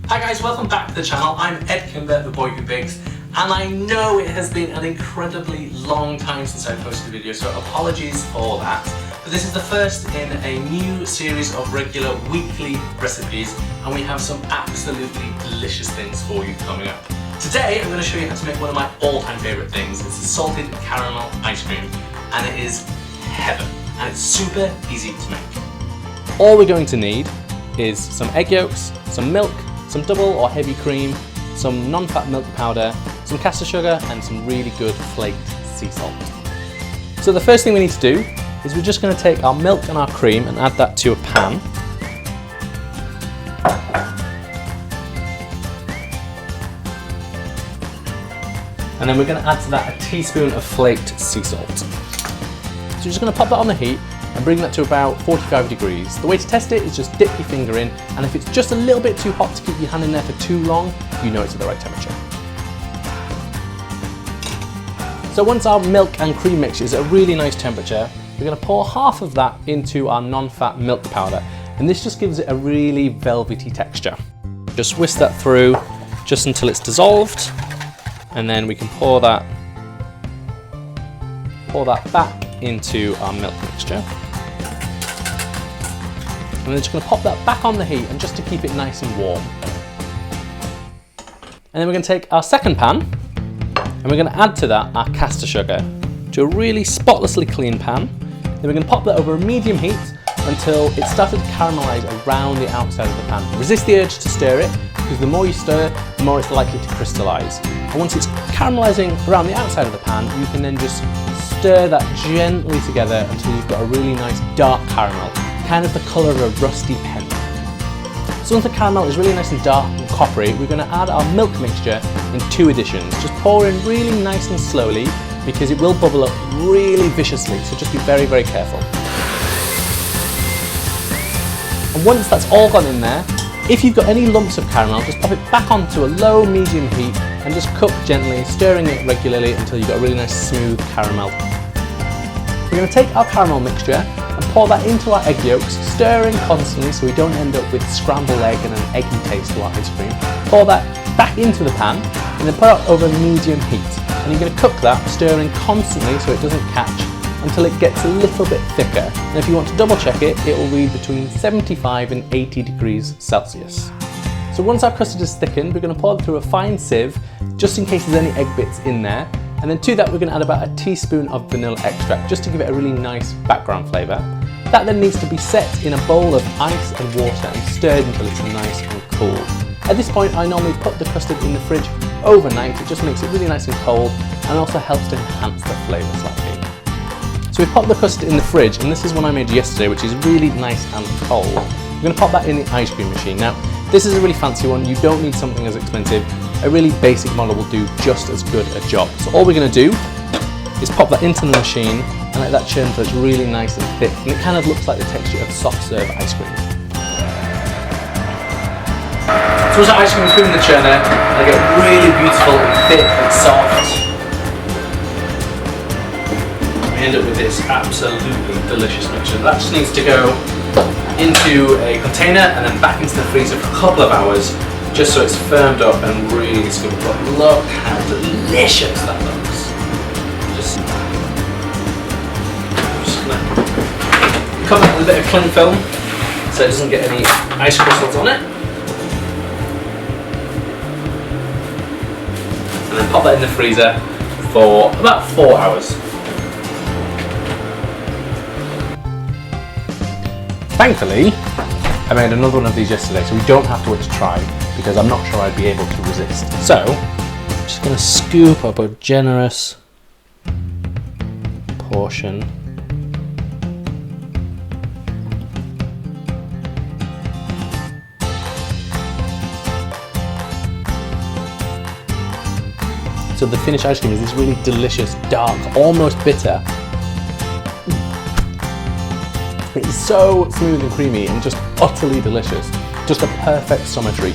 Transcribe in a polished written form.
Hi guys, welcome back to the channel. I'm Ed Kimber, the boy who bakes, and I know it has been an incredibly long time since I posted a video, so apologies for that. But this is the first in a new series of regular weekly recipes, and we have some absolutely delicious things for you coming up. Today I'm going to show you how to make one of my all-time favourite things. It's a salted caramel ice cream, and it is heaven, and it's super easy to make. All we're going to need is some egg yolks, some milk, some double or heavy cream, some non-fat milk powder, some castor sugar, and some really good flaked sea salt. So the first thing we need to do is we're just going to take our milk and our cream and add that to a pan. And then we're going to add to that a teaspoon of flaked sea salt. So we're just going to pop that on the heat and bring that to about 45 degrees. The way to test it is just dip your finger in, and if it's just a little bit too hot to keep your hand in there for too long, you know it's at the right temperature. So once our milk and cream mixture is at a really nice temperature, we're going to pour half of that into our non-fat milk powder, and this just gives it a really velvety texture. Just whisk that through just until it's dissolved, and then we can pour that back into our milk mixture. And then just going to pop that back on the heat, and just to keep it nice and warm. And then we're going to take our second pan and we're going to add to that our castor sugar to a really spotlessly clean pan. Then we're going to pop that over a medium heat until it started to caramelise around the outside of the pan. Resist the urge to stir it, because the more you stir, the more it's likely to crystallise. And once it's caramelising around the outside of the pan, you can then just stir that gently together until you've got a really nice dark caramel, kind of the colour of a rusty pen. So once the caramel is really nice and dark and coppery, we're going to add our milk mixture in 2 additions. Just pour in really nice and slowly, because it will bubble up really viciously, so just be very, very careful. And once that's all gone in there, if you've got any lumps of caramel, just pop it back onto a low medium heat and just cook gently, stirring it regularly until you've got a really nice smooth caramel. We're going to take our caramel mixture and pour that into our egg yolks, stirring constantly so we don't end up with scrambled egg and an eggy taste to our ice cream. Pour that back into the pan and then put it over medium heat. And you're going to cook that, stirring constantly so it doesn't catch, until it gets a little bit thicker. And if you want to double check it, it will read between 75 and 80 degrees Celsius. So once our custard is thickened, we're going to pour it through a fine sieve, just in case there's any egg bits in there. And then to that, we're going to add about a teaspoon of vanilla extract, just to give it a really nice background flavour. That then needs to be set in a bowl of ice and water and stirred until it's nice and cool. At this point, I normally put the custard in the fridge overnight. It just makes it really nice and cold, and also helps to enhance the flavour slightly. So we've popped the custard in the fridge, and this is one I made yesterday, which is really nice and cold. We're going to pop that in the ice cream machine. Now, this is a really fancy one. You don't need something as expensive. A really basic model will do just as good a job. So all we're going to do is pop that into the machine and let that churn until it's really nice and thick, and it kind of looks like the texture of soft serve ice cream. So once the ice cream is put in the churner, it'll get really beautiful and thick and soft. We end up with this absolutely delicious mixture. That just needs to go into a container and then back into the freezer for a couple of hours, just so it's firmed up and really smooth. But look how delicious that looks. Just gonna cover it with a bit of cling film so it doesn't get any ice crystals on it. And then pop that in the freezer for about 4 hours. Thankfully, I made another one of these yesterday, so we don't have to wait to try, because I'm not sure I'd be able to resist. So, I'm just going to scoop up a generous portion. So the finished ice cream is this really delicious, dark, almost bitter. It's so smooth and creamy and just utterly delicious. Just a perfect summer treat.